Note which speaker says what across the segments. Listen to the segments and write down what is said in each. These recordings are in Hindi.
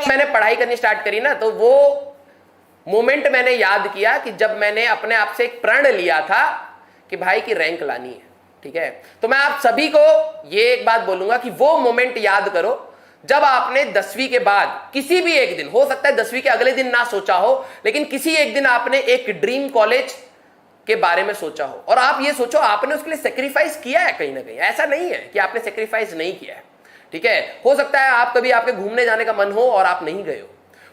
Speaker 1: मैंने पढ़ाई करनी स्टार्ट करी ना, तो वो मोमेंट मैंने याद किया कि जब मैंने अपने आप से एक प्रण लिया था कि भाई की रैंक लानी है। ठीक है, तो मैं आप सभी को ये एक बात बोलूंगा कि वो मोमेंट याद करो जब आपने 10वीं के बाद किसी भी एक दिन, हो सकता है 10वीं के अगले दिन ना सोचा हो, लेकिन किसी एक दिन आपने एक ड्रीम कॉलेज के बारे में सोचा हो, और आप ये सोचो आपने उसके लिए सेक्रीफाइस किया है कहीं ना कहीं। ऐसा नहीं है कि आपने सेक्रीफाइस नहीं किया है। ठीक है, हो सकता है आप कभी आपके घूमने जाने का मन हो और आप नहीं गए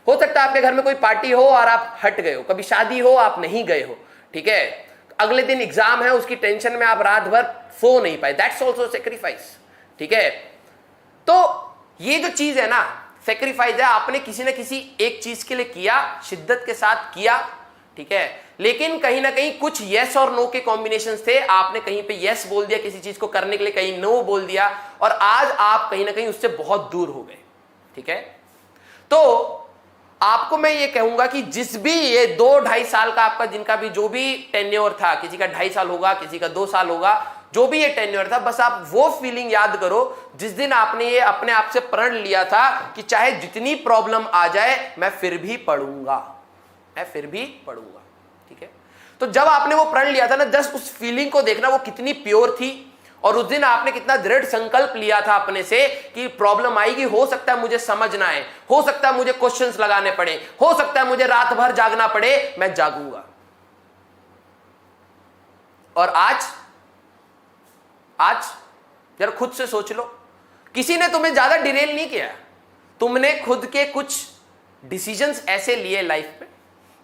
Speaker 1: हो सकता है आपके घर में कोई पार्टी हो और आप हट गए हो, कभी शादी हो आप नहीं गए हो। ठीक है, अगले दिन एग्जाम है, उसकी टेंशन में आप रात भर सो नहीं पाए, दैट्स ऑल्सो सेक्रीफाइस। ठीक है, तो ये जो चीज है ना, सेक्रीफाइस है, आपने किसी ना किसी एक चीज के लिए किया, शिद्दत के साथ किया। ठीक है, लेकिन कहीं ना कहीं कुछ यस और नो के कॉम्बिनेशन थे, आपने कहीं पे यस बोल दिया किसी चीज को करने के लिए, कहीं नो बोल दिया, और आज आप कहीं ना कहीं उससे बहुत दूर हो गए। ठीक है, तो आपको मैं ये कहूंगा कि जिस भी ये 2-2.5 साल का आपका जिनका भी जो भी टेन्योर था, किसी का 2.5 साल होगा, किसी का 2 साल होगा, जो भी ये टेन्योर था, बस आप वो फीलिंग याद करो जिस दिन आपने ये अपने आप से प्रण लिया था कि चाहे जितनी प्रॉब्लम आ जाए मैं फिर भी पढ़ूंगा, मैं फिर भी पढ़ूंगा। ठीक है, तो जब आपने वो प्रण लिया था ना, जस्ट उस फीलिंग को देखना वो कितनी प्योर थी, और उस दिन आपने कितना दृढ़ संकल्प लिया था अपने से कि प्रॉब्लम आएगी, हो सकता है मुझे समझना है, हो सकता है मुझे क्वेश्चंस लगाने पड़े, हो सकता है मुझे रात भर जागना पड़े, मैं जागूंगा। और आज जरा खुद से सोच लो, किसी ने तुम्हें ज्यादा डिरेल नहीं किया, तुमने खुद के कुछ डिसीजंस ऐसे लिए लाइफ में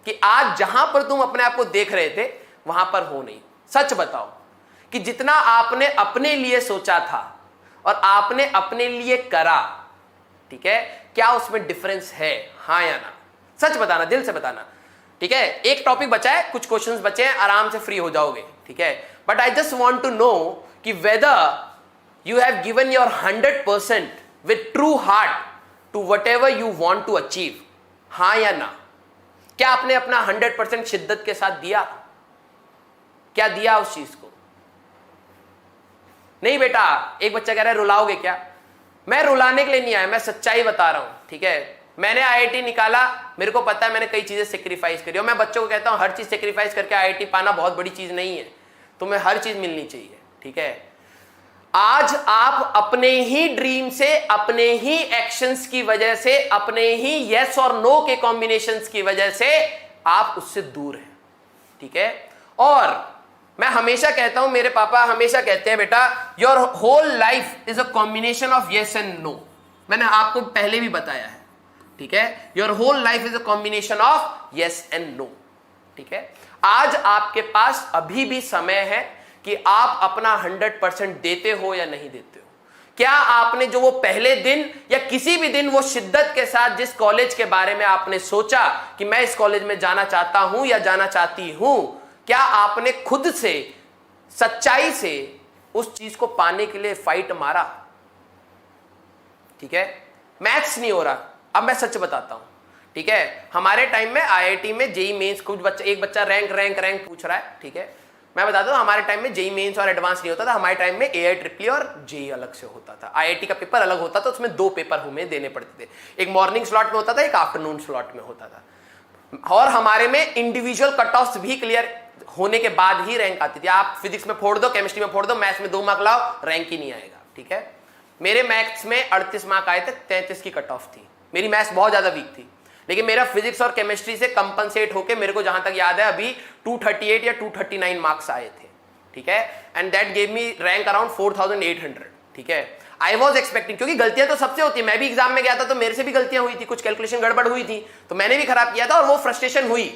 Speaker 1: कि आज जहां पर तुम अपने आप को देख रहे थे वहां पर हो नहीं। सच बताओ कि जितना आपने अपने लिए सोचा था और आपने अपने लिए करा, ठीक है, क्या उसमें डिफरेंस है, हाँ या ना? सच बताना, दिल से बताना। ठीक है, एक टॉपिक बचा है, कुछ क्वेश्चंस बचे हैं, आराम से फ्री हो जाओगे। ठीक है, but I just want to know कि whether you have given your 100% with true heart to whatever you want to achieve, हाँ या ना? क्या आपने अपना 100% शिद्दत के साथ दिया? क्या दिया उस चीज को? नहीं बेटा, एक बच्चा कह रहा है रुलाओगे क्या? मैं रुलाने के लिए नहीं आया, मैं सच्चाई बता रहा हूं। ठीक है, मैंने आईआईटी निकाला, मेरे को पता है मैंने कई चीजें सेक्रीफाइस करी, और मैं बच्चों को कहता हूं हर चीज सेक्रीफाइस करके आईआईटी पाना बहुत बड़ी चीज नहीं है, तुम्हें हर चीज मिलनी चाहिए। ठीक है, आज आप अपने ही ड्रीम से, अपने ही एक्शंस की वजह से, अपने ही यस और नो के कॉम्बिनेशंस की वजह से आप उससे दूर हैं। ठीक है, और मैं हमेशा कहता हूं, मेरे पापा हमेशा कहते हैं बेटा your whole life is a combination of yes and no. मैंने आपको पहले भी बताया है। ठीक है, your whole life is a combination of yes and no. ठीक है, आज आपके पास अभी भी समय है कि आप अपना 100% देते हो या नहीं देते हो। क्या आपने जो वो पहले दिन या किसी भी दिन वो शिद्दत के साथ जिस कॉलेज के बारे में आपने सोचा कि मैं इस कॉलेज में जाना चाहता हूं या जाना चाहती हूं, क्या आपने खुद से सच्चाई से उस चीज को पाने के लिए फाइट मारा? ठीक है, मैथ्स नहीं हो रहा, अब मैं सच बताता हूं। ठीक है, हमारे टाइम में आईआईटी में जेई मेंस, कुछ बच्चा, एक बच्चा रैंक पूछ रहा है। ठीक है, मैं बताता हूं, हमारे टाइम में जेई मेंस और एडवांस नहीं होता था, हमारे टाइम में AIEEE और जेई अलग से होता था। आईआईटी का पेपर अलग होता था, उसमें 2 पेपर हमें देने पड़ते थे, एक मॉर्निंग स्लॉट में होता था, एक आफ्टरनून स्लॉट में होता था, और हमारे में इंडिविजुअल कट ऑफ्स भी क्लियर होने के बाद ही रैंक आती थी। आप फिजिक्स में फोड़ दो, केमिस्ट्री में फोड़ दो, मैथ्स में 2 मार्क लाओ, रैंक ही नहीं आएगा। ठीक है, मेरे मैथ्स में 38 मार्क आए थे, 33 की कट ऑफ थी। मेरी मैथ्स बहुत ज्यादा वीक थी, लेकिन मेरा फिजिक्स और केमिस्ट्री से कंपनसेट होके मेरे को जहां तक याद है अभी 238 या 239 मार्क्स आए थे। ठीक है, and that gave me rank around 4800। ठीक है, आई वॉज एक्सपेक्टिंग, क्योंकि गलतियां तो सबसे होती है, मैं भी एग्जाम में गया था तो मेरे से भी गलतियां हुई थी, कुछ कैलकुलेशन गड़बड़ हुई थी तो मैंने भी खराब किया था और वो फ्रस्ट्रेशन हुई।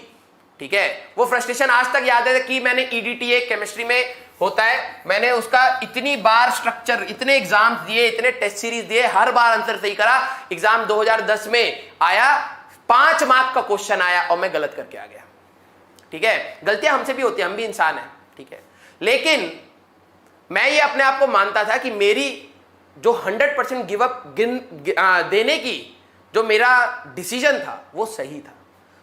Speaker 1: ठीक है, वो फ्रस्ट्रेशन आज तक याद है कि मैंने EDTA केमिस्ट्री में होता है, मैंने उसका इतनी बार स्ट्रक्चर, इतने एग्जाम्स दिए, इतने टेस्ट सीरीज दिए, हर बार आंसर सही करा। एग्जाम 2010 में आया, 5 मार्क का क्वेश्चन आया और मैं गलत करके आ गया। ठीक है, गलतियां हमसे भी होती है, हम भी इंसान हैं। ठीक है, लेकिन मैं ये अपने आप को मानता था कि मेरी जो 100% गिव अप देने की जो मेरा डिसीजन था वो सही था।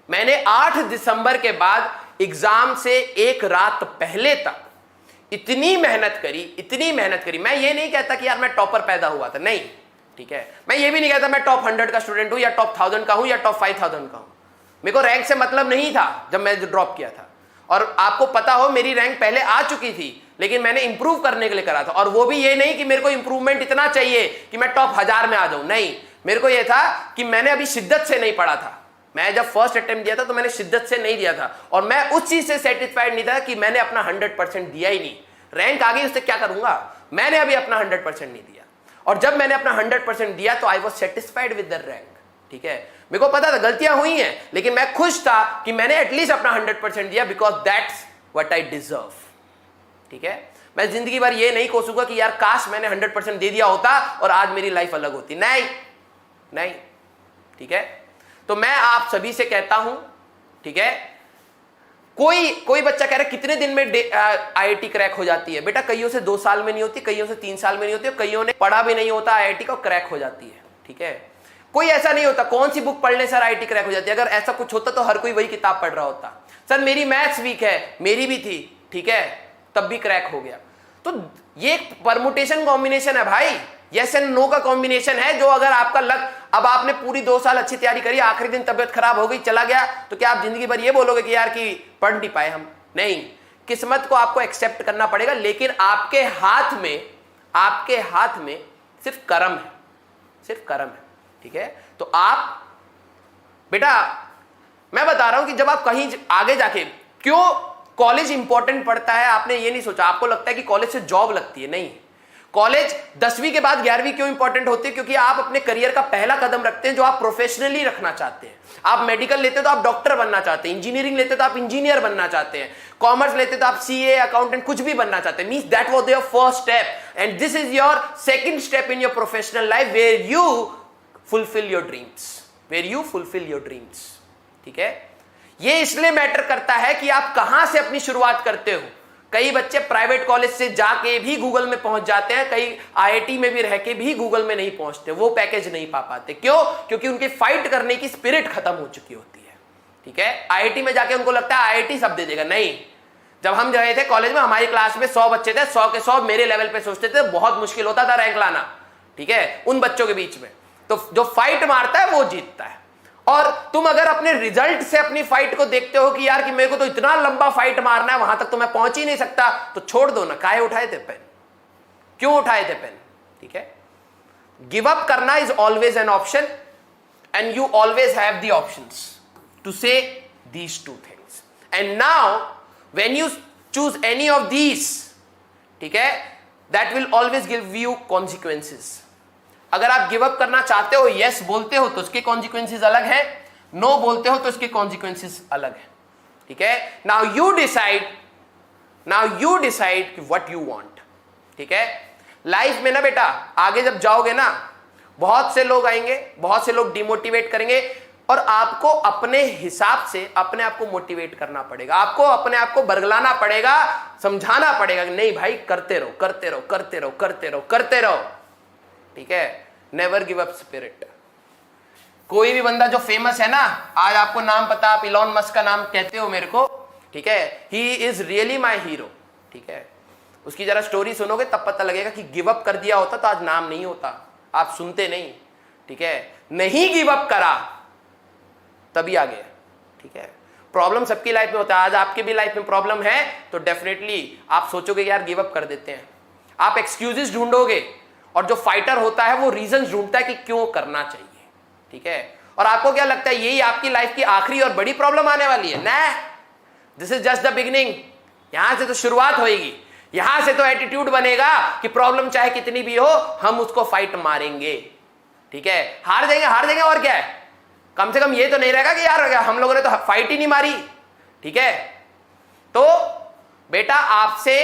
Speaker 1: मैंने 8 दिसंबर के बाद एग्जाम से एक रात पहले तक इतनी मेहनत करी, इतनी मेहनत करी। मैं ये नहीं कहता कि यार मैं टॉपर पैदा हुआ था, नहीं। ठीक है, मैं ये भी नहीं कहता मैं टॉप 100 का स्टूडेंट हूं या टॉप 1000 का हूं या टॉप 5000 का हूं। मेरे को रैंक से मतलब नहीं था जब मैं ड्रॉप किया था, और आपको पता हो मेरी रैंक पहले आ चुकी थी, लेकिन मैंने इंप्रूव करने के लिए करा था। और वो भी ये नहीं कि मेरे को इंप्रूवमेंट इतना चाहिए कि मैं टॉप 1000 में आ जाऊं, नहीं, मेरे को ये था कि मैंने अभी शिद्दत से नहीं पढ़ा था। मैं जब फर्स्ट अटेम्प्ट दिया था तो मैंने शिद्दत से नहीं दिया था, और मैं उस चीज से सेटिस्फाइड नहीं था कि मैंने अपना 100% दिया ही नहीं। रैंक आ गई, उससे क्या करूंगा, मैंने अभी अपना 100% नहीं दिया। और जब मैंने अपना 100% दिया तो I was satisfied with the rank. ठीक है, मेरे को पता था गलतियां हुई हैं, लेकिन मैं खुश था कि मैंने एटलीस्ट अपना 100% दिया, because that's what I deserve. ठीक है, मैं जिंदगी भर ये नहीं कोसूंगा कि यार काश मैंने 100% दे दिया होता और आज मेरी लाइफ अलग होती, नहीं नहीं। ठीक है, तो मैं आप सभी से कहता हूं, ठीक है, कोई बच्चा कह रहा है कितने दिन में आईआईटी क्रैक हो जाती है। बेटा कईयों से 2 साल में नहीं होती, कईयों से 3 साल में नहीं होती, कईयों ने पढ़ा भी नहीं होता आईआईटी को, क्रैक हो जाती है। ठीक है, कोई ऐसा नहीं होता कौन सी बुक पढ़ने सर आईआईटी क्रैक हो जाती है। अगर ऐसा कुछ होता तो हर कोई वही किताब पढ़ रहा होता। सर मेरी मैथ्स वीक है, मेरी भी थी, ठीक है, तब भी क्रैक हो गया। तो ये परमुटेशन कॉम्बिनेशन है भाई, यस एंड नो का कॉम्बिनेशन है, जो अगर आपका लक, अब आपने पूरी 2 साल अच्छी तैयारी करी, आखिरी दिन तबियत खराब हो गई, चला गया, तो क्या आप जिंदगी भर ये बोलोगे कि यार कि पढ़ नहीं पाए हम? नहीं, किस्मत को आपको एक्सेप्ट करना पड़ेगा, लेकिन आपके हाथ में सिर्फ कर्म है, सिर्फ कर्म है। ठीक है, तो आप बेटा, मैं बता रहा हूं कि जब आप कहीं आगे जाके, क्यों कॉलेज इंपॉर्टेंट पड़ता है, आपने ये नहीं सोचा। आपको लगता है कि कॉलेज से जॉब लगती है, नहीं। कॉलेज 10वीं के बाद 11वीं क्यों इंपॉर्टेंट होती है? क्योंकि आप अपने करियर का पहला कदम रखते हैं जो आप प्रोफेशनली रखना चाहते हैं। आप मेडिकल लेते तो आप डॉक्टर बनना चाहते हैं, इंजीनियरिंग लेते तो आप इंजीनियर बनना चाहते हैं, कॉमर्स लेते तो आप सीए, अकाउंटेंट, कुछ भी बनना चाहते हैं। Means that was your first step and this is your second step in your professional life where you fulfil your dreams. ठीक है, ये इसलिए मैटर करता है कि आप कहां से अपनी शुरुआत करते हो। कई बच्चे प्राइवेट कॉलेज से जाके भी गूगल में पहुंच जाते हैं, कई आईआईटी में भी रह के भी गूगल में नहीं पहुंचते, वो पैकेज नहीं पा पाते। क्यों? क्योंकि उनकी फाइट करने की स्पिरिट खत्म हो चुकी होती है। ठीक है, आईआईटी में जाके उनको लगता है आईआईटी सब दे देगा, नहीं। जब हम गए थे कॉलेज में, हमारी क्लास में 100 बच्चे थे, 100 के 100 मेरे लेवल पे सोचते थे, बहुत मुश्किल होता था रैंक लाना। ठीक है, उन बच्चों के बीच में तो जो फाइट मारता है वो जीतता है। और तुम अगर अपने रिजल्ट से अपनी फाइट को देखते हो कि यार कि मेरे को तो इतना लंबा फाइट मारना है, वहां तक तो मैं पहुंच ही नहीं सकता, तो छोड़ दो ना। काहे उठाए थे पेन? क्यों उठाए थे पेन? ठीक है, गिव अप करना is always an option and you always have the options to say these 2 things. And now when you choose any of these, ठीक है, that will always give you consequences. अगर आप गिव अप करना चाहते हो, यस बोलते हो तो उसके कॉन्सिक्वेंसेस अलग है, नो बोलते हो तो उसके कॉन्सिक्वेंसेस अलग है। ठीक है, now you decide what you want. ठीक है, लाइफ में ना बेटा, आगे जब जाओगे ना, बहुत से लोग आएंगे, बहुत से लोग डिमोटिवेट करेंगे, और आपको अपने हिसाब से अपने आप को मोटिवेट करना पड़ेगा। आपको अपने आप को बरगलाना पड़ेगा, समझाना पड़ेगा कि नहीं भाई, करते रहो, करते रहो, करते रहो, करते रहो, करते रहो। ठीक है, नेवर गिव अप स्पिरिट। कोई भी बंदा जो फेमस है ना, आज आपको नाम पता, आप इलॉन मस्क का नाम कहते हो मेरे को, ठीक है, he is really my hero. ठीक है, उसकी जरा स्टोरी सुनोगे तब पता लगेगा कि गिव अप कर दिया होता तो आज नाम नहीं होता, आप सुनते नहीं। ठीक है, नहीं गिव अप करा तभी आ गया। ठीक है, प्रॉब्लम सबकी लाइफ में होता है। आज आपकी भी लाइफ में प्रॉब्लम है तो डेफिनेटली आप सोचोगे यार गिव अप कर देते हैं, आप एक्सक्यूजेस ढूंढोगे, और जो फाइटर होता है वो रीजन ढूंढता है कि क्यों करना चाहिए। ठीक है, और आपको क्या लगता है यही आपकी लाइफ की आखिरी और बड़ी प्रॉब्लम आने वाली है? ना, this is just the beginning. यहां से तो शुरुआत होगी, यहां से तो एटीट्यूड बनेगा कि प्रॉब्लम चाहे कितनी भी हो, हम उसको फाइट मारेंगे। ठीक है, हार जाएंगे और क्या है, कम से कम ये तो नहीं रहेगा कि यार हम लोगों ने तो फाइट ही नहीं मारी। ठीक है, तो बेटा आपसे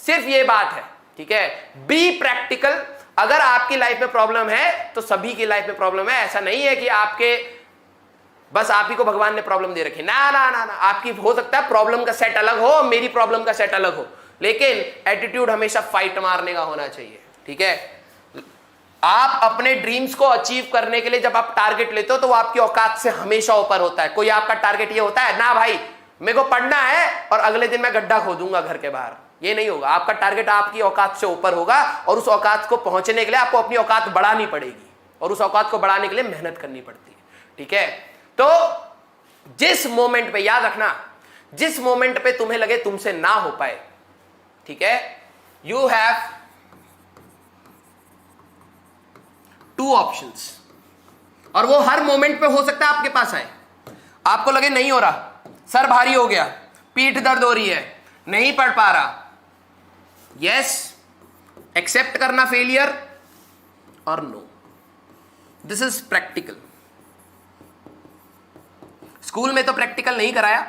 Speaker 1: सिर्फ ये बात है, ठीक है, बी प्रैक्टिकल। अगर आपकी लाइफ में प्रॉब्लम है तो सभी की लाइफ में प्रॉब्लम है। ऐसा नहीं है कि आपके बस आप ही को भगवान ने प्रॉब्लम दे रखी, ना ना ना ना। आपकी हो सकता है प्रॉब्लम का सेट अलग हो, मेरी प्रॉब्लम का सेट अलग हो, लेकिन एटीट्यूड हमेशा फाइट मारने का होना चाहिए। ठीक है, आप अपने ड्रीम्स को अचीव करने के लिए जब आप टारगेट लेते हो तो वो आपकी औकात से हमेशा ऊपर होता है। कोई आपका टारगेट ये होता है ना भाई मेरे को पढ़ना है और अगले दिन मैं गड्ढा खोदूंगा घर के बाहर, ये नहीं होगा। आपका टारगेट आपकी औकात से ऊपर होगा, और उस औकात को पहुंचने के लिए आपको अपनी औकात बढ़ानी पड़ेगी। और उस औकात को बढ़ाने के लिए मेहनत करनी पड़ती है। ठीक है, तो जिस मोमेंट पे, याद रखना, जिस मोमेंट पे तुम्हें लगे तुमसे ना हो पाए, ठीक है, यू हैव 2 ऑप्शंस, और वो हर मोमेंट पे हो सकता है आपके पास आए। आपको लगे नहीं हो रहा, सर भारी हो गया, पीठ दर्द हो रही है, नहीं पढ़ पा रहा, यस, एक्सेप्ट करना फेलियर और no. This is practical. School में तो प्रैक्टिकल नहीं कराया,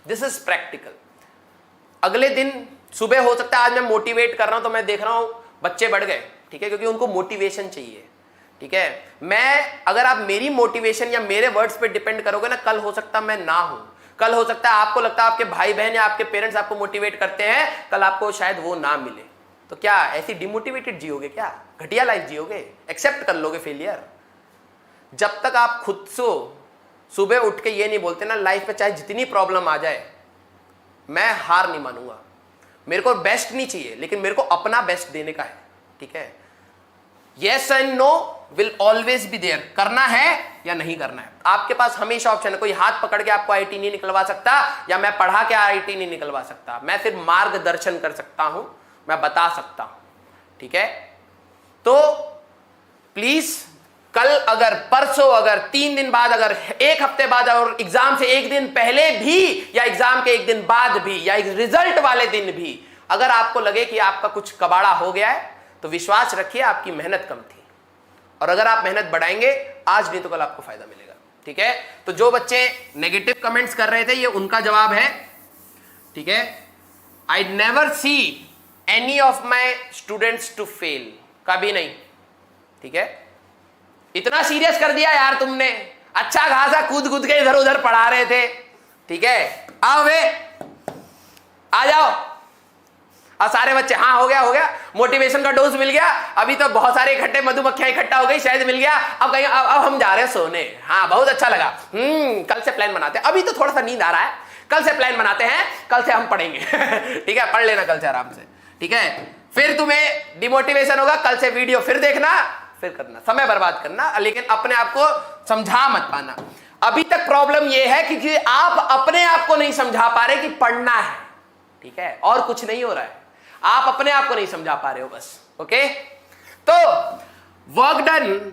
Speaker 1: दिस इज प्रैक्टिकल। अगले दिन सुबह हो सकता है, आज मैं मोटिवेट कर रहा हूं तो मैं देख रहा हूं बच्चे बढ़ गए, ठीक है, क्योंकि उनको मोटिवेशन चाहिए। ठीक है, मैं, अगर आप मेरी मोटिवेशन या मेरे वर्ड्स पे डिपेंड करोगे ना, कल हो सकता मैं ना हूं, कल हो सकता है आपको लगता है आपके भाई बहन या आपके पेरेंट्स आपको मोटिवेट करते हैं, कल आपको शायद वो ना मिले, तो क्या ऐसी डिमोटिवेटेड जियोगे? क्या घटिया लाइफ जियोगे? एक्सेप्ट कर लोगे फेलियर? जब तक आप खुद से सुबह उठ के ये नहीं बोलते ना, लाइफ में चाहे जितनी प्रॉब्लम आ जाए मैं हार नहीं मानूंगा, मेरे को बेस्ट नहीं चाहिए, लेकिन मेरे को अपना बेस्ट देने का है। ठीक है, yes and no will always be there. करना है या नहीं करना है, आपके पास हमेशा ऑप्शन है। कोई हाथ पकड़ के आपको आईटी नहीं निकलवा सकता, या मैं पढ़ा के आईटी नहीं निकलवा सकता। मैं सिर्फ मार्गदर्शन कर सकता हूं, मैं बता सकता हूं। ठीक है, तो प्लीज कल, अगर परसों, अगर 3 दिन बाद, अगर 1 हफ्ते बाद, और एग्जाम से 1 दिन पहले भी, या एग्जाम के 1 दिन बाद भी, या रिजल्ट वाले दिन भी, अगर आपको लगे कि आपका कुछ कबाड़ा हो गया है, तो विश्वास रखिए आपकी मेहनत कम थी, और अगर आप मेहनत बढ़ाएंगे आज नहीं तो कल आपको फायदा मिलेगा। ठीक है, तो जो बच्चे नेगेटिव कमेंट्स कर रहे थे, ये उनका जवाब है। ठीक है, I never see any of my students to fail, कभी नहीं। ठीक है, इतना सीरियस कर दिया यार तुमने, अच्छा खासा कूद कूद के इधर उधर पढ़ा रहे थे। ठीक है, आओ वे, आ जाओ। और सारे बच्चे, हाँ हो गया, मोटिवेशन का डोज मिल गया, अभी तो बहुत सारे इकट्ठे मधुमक्खियां इकट्ठा हो गई, शायद मिल गया, अब कहीं अब हम जा रहे हैं सोने। हाँ बहुत अच्छा लगा, कल से प्लान बनाते हैं, अभी तो थोड़ा सा नींद आ रहा है, कल से प्लान बनाते हैं, कल से हम पढ़ेंगे। ठीक है, पढ़ लेना कल से आराम से। ठीक है, फिर तुम्हें डिमोटिवेशन होगा, कल से वीडियो फिर देखना, फिर करना, समय बर्बाद करना, लेकिन अपने आप को समझा मत पाना। अभी तक प्रॉब्लम यह है क्योंकि आप अपने आप को नहीं समझा पा रहे कि पढ़ना है। ठीक है, और कुछ नहीं हो रहा है, आप अपने आप को नहीं समझा पा रहे हो बस। ओके, तो वर्क डन